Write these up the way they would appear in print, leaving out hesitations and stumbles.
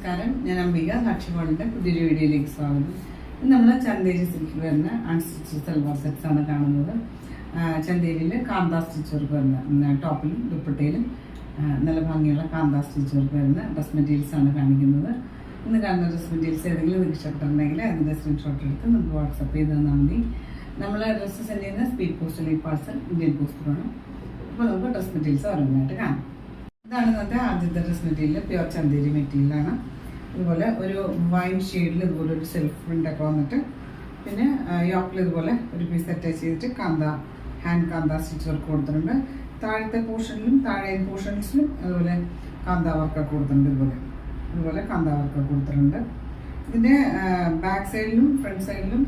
നമസ്കാരം, ഞാൻ അംബിക സാക്ഷിപാടിന്റെ പുതിയൊരു വീഡിയോയിലേക്ക് സ്വാഗതം. നമ്മൾ ചന്തേരി സിൽക്കിൽ വരുന്ന അൺസ്റ്റിച്ച് സൽവാർ സെറ്റ്സ് ആണ് കാണുന്നത്. ചന്തേരിയിൽ കാന്താ സ്റ്റിച്ച് വർക്ക് വരുന്ന ടോപ്പിലും ദുപ്പട്ടയിലും നല്ല ഭംഗിയുള്ള കാന്താ സ്റ്റിച്ച് വർക്ക് വരുന്ന ഡ്രസ് മെറ്റീരിയൽസ് ആണ് കാണിക്കുന്നത്. ഇന്ന് കാണുന്ന ഡ്രസ് മെറ്റീരിയൽസ് ഏതെങ്കിലും നിങ്ങൾക്ക് ഇഷ്ടപ്പെട്ടിട്ടുണ്ടെങ്കിൽ അതിൻ്റെ സ്ക്രീൻഷോട്ട് എടുത്ത് നമുക്ക് വാട്സപ്പ് ചെയ്ത് തന്നാൽ മതി. നമ്മൾ ഡ്രസ്സ് സെൻഡ് ചെയ്യുന്ന സ്പീഡ് പോസ്റ്റിൽ ഈ പാഴ്സൽ ഇന്ത്യൻ പോസ്റ്റിലാണ്. അപ്പോൾ നമുക്ക് ഡ്രസ് മെറ്റീരിയൽസ് ഓരോന്നായിട്ട് കാണാം. ഇതാണ് ഇന്നത്തെ ആദ്യത്തെ ഡ്രസ് മെറ്റീരിയൽ, പ്യുവർ ചന്തേരി മെറ്റീരിയലാണ്. ഇതുപോലെ ഒരു വൈൻ ഷെയ്ഡിൽ ഇതുപോലെ ഒരു സെൽഫ് പ്രിൻ്റൊക്കെ വന്നിട്ട് പിന്നെ യോക്കിൽ ഇതുപോലെ ഒരു പീസ് അറ്റാച്ച് ചെയ്തിട്ട് ഹാൻഡ് കാന്താ സ്റ്റിച്ച് വർക്ക് കൊടുത്തിട്ടുണ്ട്. താഴത്തെ പോർഷനിലും താഴെ പോർഷൻസിലും അതുപോലെ കാന്താ വർക്കൊക്കെ കൊടുത്തിട്ടുണ്ട്. ഇതുപോലെ കാന്താ വർക്കൊക്കെ കൊടുത്തിട്ടുണ്ട്. ഇതിൻ്റെ ബാക്ക് സൈഡിലും ഫ്രണ്ട് സൈഡിലും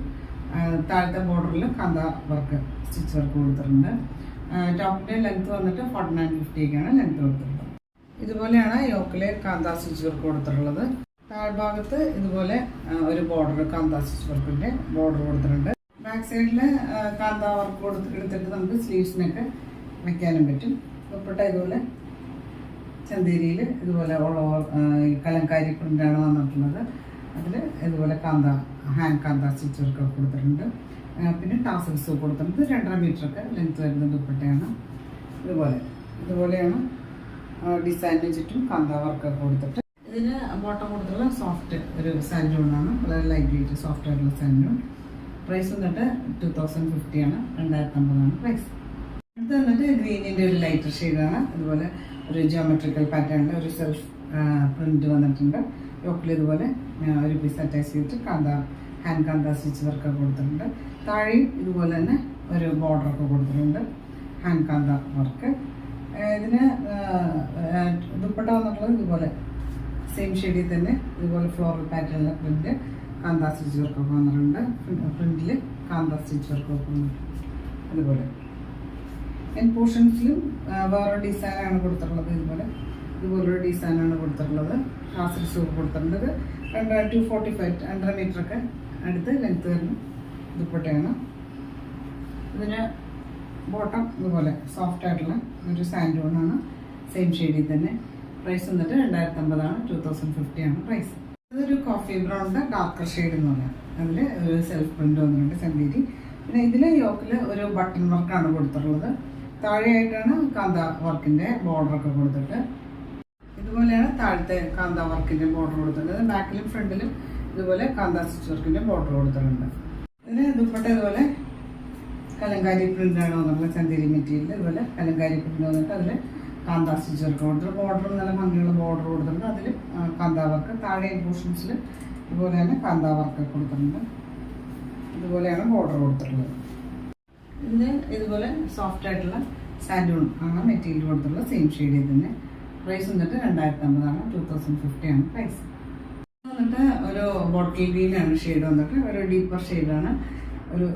താഴത്തെ ബോർഡറിൽ കാന്താ വർക്ക് സ്റ്റിച്ച് വർക്ക് കൊടുത്തിട്ടുണ്ട്. ടോപ്പിൻ്റെ ലെങ്ത് വന്നിട്ട് 49-50 ലെങ്ത് കൊടുത്തിട്ടുണ്ട്. ഇതുപോലെയാണ് യോക്കിലെ കാന്താ സ്റ്റിച്ച് വർക്ക് കൊടുത്തിട്ടുള്ളത്. താഴ്ഭാഗത്ത് ഇതുപോലെ ഒരു ബോർഡർ കാന്താ സ്റ്റിച്ച് വർക്കിന്റെ ബോർഡർ കൊടുത്തിട്ടുണ്ട്. ബാക്ക് സൈഡിൽ കാന്താ വർക്ക് എടുത്തിട്ട് നമുക്ക് സ്ലീവ്സിനൊക്കെ വെക്കാനും പറ്റും. ദുപ്പട്ട ഇതുപോലെ ചന്തേരിയിൽ ഇതുപോലെ കലങ്കാരി പ്രിന്റാണ് വന്നിട്ടുള്ളത്. അതിൽ ഇതുപോലെ ഹാൻഡ് കാന്താ സ്റ്റിച്ച് വർക്കൊക്കെ കൊടുത്തിട്ടുണ്ട്. പിന്നെ ടാസൽസ് കൊടുത്തിട്ടുണ്ട്. 2.5 മീറ്ററൊക്കെ ലെങ്ത് വരുന്ന ദുപ്പട്ടയാണ്. ഇതുപോലെയാണ് ഡിസൈനിന് ചുറ്റും കാന്താ വർക്കൊക്കെ കൊടുത്തിട്ട് ഇതിന് ബോട്ടം കൊടുത്തുള്ള സോഫ്റ്റ് ഒരു സാൻഡൂണാണ്. വളരെ ലൈറ്റ് വെയിറ്റ് സോഫ്റ്റ് ആയിട്ടുള്ള സാൻഡൂൺ. പ്രൈസ് വന്നിട്ട് 2050 250 പ്രൈസ്. അടുത്ത് വന്നിട്ട് ഗ്രീനിൻ്റെ ഒരു ലൈറ്റർ ഷെയ്ഡാണ്. ഇതുപോലെ ഒരു ജിയോമെട്രിക്കൽ പാറ്റേണിൽ ഒരു സെൽഫ് പ്രിന്റ് വന്നിട്ടുണ്ട്. യോക്കിൽ ഇതുപോലെ ഒരു പീസ് അറ്റാച്ച് ചെയ്തിട്ട് ഹാൻഡ് കാന്താ സ്റ്റിച്ച് വർക്കൊക്കെ കൊടുത്തിട്ടുണ്ട്. താഴെയും ഇതുപോലെ തന്നെ ഒരു ബോർഡറൊക്കെ കൊടുത്തിട്ടുണ്ട്, ഹാൻഡ് കാന്താ വർക്ക്. ഇതിന് ദുപ്പട്ട വന്നിട്ടുള്ളത് ഇതുപോലെ സെയിം ഷെയ്ഡിൽ തന്നെ ഇതുപോലെ ഫ്ലോറൽ പാറ്റേണിലെ പ്രിന്റ് കാന്താ സ്റ്റിച്ച് വർക്കൊക്കെ വന്നിട്ടുണ്ട്. പ്രിന്റിൽ കാന്താ സ്റ്റിച്ച് വർക്കൊക്കെ വന്നിട്ടുണ്ട്. ഇതുപോലെ പോർഷൻസിലും വേറെ ഡിസൈനാണ് കൊടുത്തിട്ടുള്ളത്. ഇതുപോലൊരു ഡിസൈനാണ് കൊടുത്തിട്ടുള്ളത്. ഹാസിൽസ് കൊടുത്തിട്ടുണ്ട്. 245 2.5 മീറ്ററൊക്കെ അടുത്ത് ലെങ്ത് വരുന്ന ദുപ്പട്ടയാണ്. ഇതിന് ബോട്ടം ഇതുപോലെ സോഫ്റ്റ് ആയിട്ടുള്ള ഒരു സാൻഡൂണാണ്, സെയിം ഷെയ്ഡിൽ തന്നെ. പ്രൈസ് വന്നിട്ട് 250 2050 പ്രൈസ്. ഇതൊരു കോഫി ബ്രൗണിൻ്റെ ഡാർക്കർ ഷെയ്ഡ് എന്ന് പറയാം. അതിൽ ഒരു സെൽഫ് പ്രിന്റ് വന്നിട്ടുണ്ട് ചന്തേരി. പിന്നെ ഇതിൽ യോക്കിൽ ഒരു ബട്ടൺ വർക്കാണ് കൊടുത്തിട്ടുള്ളത്. താഴെയായിട്ടാണ് കാന്താ വർക്കിൻ്റെ ബോർഡറൊക്കെ കൊടുത്തിട്ട് ഇതുപോലെയാണ് താഴത്തെ കാന്താ വർക്കിൻ്റെ ബോർഡർ കൊടുത്തിട്ടുണ്ട്. ബാക്കിലും ഫ്രണ്ടിലും ഇതുപോലെ കാന്താ സ്റ്റിച്ച് വർക്കിൻ്റെ ബോർഡർ കൊടുത്തിട്ടുണ്ട്. ഇതിന് ദുപ്പട്ട ഇതുപോലെ കലങ്കാരി പ്രിന്റാണ് വന്നിട്ടുള്ളത്. ചന്തേരി മെറ്റീരിയൽ ഇതുപോലെ കലങ്കാരി പ്രിന്റ് വന്നിട്ട് അതിൽ കാന്താ സ്റ്റിച്ച് വർക്ക് കൊടുത്തിട്ട് ബോർഡർ നല്ല ഭംഗിയുള്ള ബോർഡർ കൊടുത്തിട്ടുണ്ട്. അതിൽ കാന്താ വർക്ക് താഴെ പോർഷൻസിൽ ഇതുപോലെ തന്നെ കാന്താ വർക്ക് കൊടുത്തിട്ടുണ്ട്. ഇതുപോലെയാണ് ബോർഡർ കൊടുത്തിട്ടുള്ളത്. ഇതിന് ഇതുപോലെ സോഫ്റ്റ് ആയിട്ടുള്ള സാൻഡൂൺ ആണ് മെറ്റീരിയൽ കൊടുത്തിട്ടുള്ളത്, സെയിം ഷെയ്ഡിൽ തന്നെ. പ്രൈസ് വന്നിട്ട് 250 2050 പ്രൈസ്. വന്നിട്ട് ഒരു ബോട്ടിൽ ഗ്രീനാണ് ഷെയ്ഡ് വന്നിട്ട്, ഒരു ഡീപ്പർ ഷെയ്ഡാണ്. ഒരു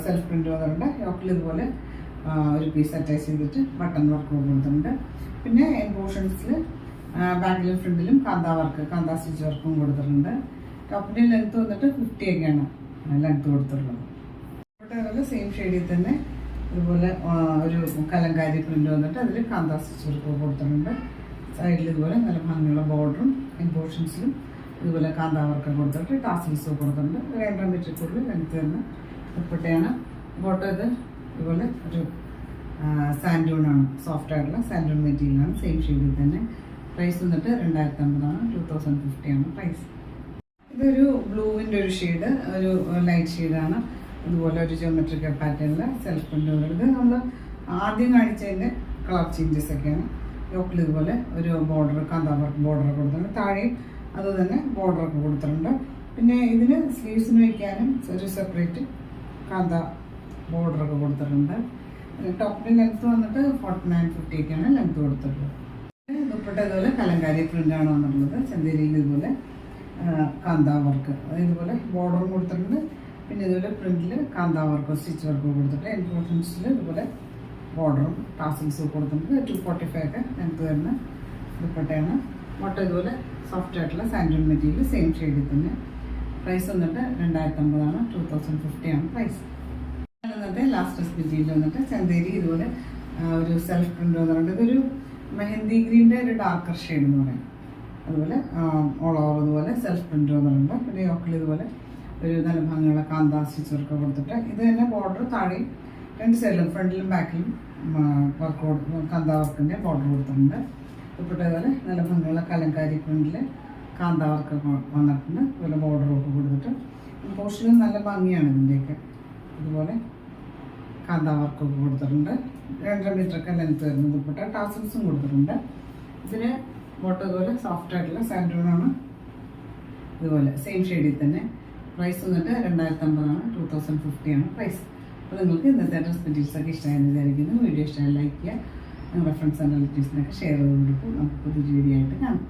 സെൽഫ് പ്രിന്റ് വന്നിട്ടുണ്ട്. യോക്കിൽ ഇതുപോലെ ഒരു പീസ് അറ്റാച്ച് ചെയ്തിട്ട് ബട്ടൺ വർക്ക് കൊടുത്തിട്ടുണ്ട്. പിന്നെ പോർഷൻസിൽ ബാക്കിലും ഫ്രണ്ടിലും കാന്താ സ്റ്റിച്ച് വർക്കും കൊടുത്തിട്ടുണ്ട്. ടോപ്പിൻ്റെ ലെങ്ത് വന്നിട്ട് 50 ലെങ്ത് കൊടുത്തിട്ടുള്ളത്. അതുപോലെ സെയിം ഷെയ്ഡിൽ തന്നെ ഇതുപോലെ ഒരു കലങ്കാരി പ്രിന്റ് വന്നിട്ട് അതിൽ കാന്താ സ്റ്റിച്ച് വർക്ക് കൊടുത്തിട്ടുണ്ട്. സൈഡിൽ ഇതുപോലെ നല്ല ഭംഗിയുള്ള ബോർഡറും പോർഷൻസിലും ഇതുപോലെ കാന്താ വർക്ക് കൊടുത്തിട്ട് ടാസൽസ് കൊടുത്തിട്ടുണ്ട്. 2.5 മീറ്റർ കൂടുതൽ ലെങ്ത് വരുന്ന ദുപ്പട്ടയാണ്. ബോട്ടം ഇതുപോലെ ഒരു സാൻഡൂണാണ്, സോഫ്റ്റ് ആയിട്ടുള്ള സാൻഡൂൺ മെറ്റീരിയലാണ്, സെയിം ഷെയ്ഡിൽ തന്നെ. പ്രൈസ് വന്നിട്ട് 250 2050 പ്രൈസ്. ഇതൊരു ബ്ലൂവിൻ്റെ ഒരു ഷെയ്ഡ്, ഒരു ലൈറ്റ് ഷെയ്ഡാണ്. ഇതുപോലെ ഒരു ജിയോമെട്രിക്കൽ പാറ്റേണിൽ സെൽഫ് പ്രിന്റ് വരുന്നത്. നമ്മൾ ആദ്യം കാണിച്ചതിൻ്റെ കളർ ചേഞ്ചസ് ഒക്കെയാണ്. യോക്കിൽ ഇതുപോലെ ഒരു കാന്താ വർക്ക് ബോർഡർ കൊടുത്തിട്ടുണ്ട്. താഴെ അതുതന്നെ ബോർഡറൊക്കെ കൊടുത്തിട്ടുണ്ട്. പിന്നെ ഇതിന് സ്ലീവ്സിന് വയ്ക്കാനും ഒരു സെപ്പറേറ്റ് കാന്താ ബോർഡറൊക്കെ കൊടുത്തിട്ടുണ്ട്. ടോപ്പിൻ്റെ ലെങ്ത് വന്നിട്ട് 49-50 ലെങ്ത് കൊടുത്തിട്ടുള്ളത്. ദുപ്പട്ട ഇതുപോലെ കലങ്കാരി പ്രിന്റാണ് വന്നിട്ടുള്ളത്. ചന്തേരിയിൽ ഇതുപോലെ കാന്താ വർക്ക് ഇതുപോലെ ബോർഡറും കൊടുത്തിട്ടുണ്ട്. പിന്നെ ഇതുപോലെ പ്രിന്റിൽ കാന്താ വർക്ക് സ്റ്റിച്ച് വർക്ക് കൊടുത്തിട്ട് പോർഷൻസിൽ ഇതുപോലെ ബോർഡറും ടാസൽസും കൊടുത്തിട്ടുണ്ട്. 245 ലെങ്ത് വരുന്ന ദുപ്പട്ടയാണ്. ബോട്ടം ഇതുപോലെ സോഫ്റ്റ് ആയിട്ടുള്ള സാൻഡൂൺ മെറ്റീരിയൽ, സെയിം ഷെയ്ഡിൽ തന്നെ. പ്രൈസ് വന്നിട്ട് 250 2050 പ്രൈസ്. ഇന്നത്തെ ലാസ്റ്റ് ഡ്രസ് മെറ്റീരിയൽ വന്നിട്ട് ചന്തേരി ഇതുപോലെ ഒരു സെൽഫ് പ്രിന്റ് വന്നിട്ടുണ്ട്. ഇതൊരു മെഹന്തി ഗ്രീൻ്റെ ഒരു ഡാർക്കർ ഷെയ്ഡ് എന്ന് പറയാം. അതുപോലെ ഓൾ ഓവർ ഇതുപോലെ സെൽഫ് പ്രിൻറ്റ് വന്നിട്ടുണ്ട്. പിന്നെ യോക്കിൽ ഇതുപോലെ ഒരു നല്ല ഭംഗിയുള്ള കാന്താ സ്റ്റിച്ച് വർക്ക് കൊടുത്തിട്ട് ഇത് തന്നെ ബോർഡർ താഴെയും 2 സൈഡിലും ഫ്രണ്ടിലും ബാക്കിലും വർക്ക് കാന്താ വർക്കിൻ്റെ ബോർഡർ കൊടുത്തിട്ടുണ്ട്. ഇപ്പോഴത്തെ ഇതുപോലെ നല്ല ഭംഗിയുള്ള കലങ്കാരി പ്രിൻറ്റിൽ കാന്താ വർക്ക് വന്നിട്ടുണ്ട്. അതുപോലെ ബോർഡറൊക്കെ കൊടുത്തിട്ട് പോർഷനും നല്ല ഭംഗിയാണ് ഇതിൻ്റെയൊക്കെ. ഇതുപോലെ കാന്താ വർക്കൊക്കെ കൊടുത്തിട്ടുണ്ട്. 2.5 മീറ്ററൊക്കെ ലെങ്ത്ത് വരുന്നത്. ദുപ്പട്ട ടാസൽസും കൊടുത്തിട്ടുണ്ട്. ഇതിന് ബോട്ടം ഇതുപോലെ സോഫ്റ്റ് ആയിട്ടുള്ള സാൻഡൂണാണ്. ഇതുപോലെ സെയിം ഷെയ്ഡിൽ തന്നെ. പ്രൈസ് വന്നിട്ട് 2050 ആണ്. 2050 ആണ് പ്രൈസ്. അപ്പോൾ നിങ്ങൾക്ക് ഇന്നത്തെ ഡ്രസ് മെറ്റീരിയൽസൊക്കെ ഇഷ്ടമായെന്ന് വിചാരിക്കുന്നു. വീഡിയോ ഇഷ്ടമായി ലൈക്ക് ചെയ്യുക. നിങ്ങളുടെ ഫ്രണ്ട്സ് ആൻഡ് റിലേറ്റീവ്സിനൊക്കെ ഷെയർ ചെയ്ത് കൊടുക്കും. നമുക്ക് പുതിയ വീഡിയോ ആയിട്ട് കാണാം.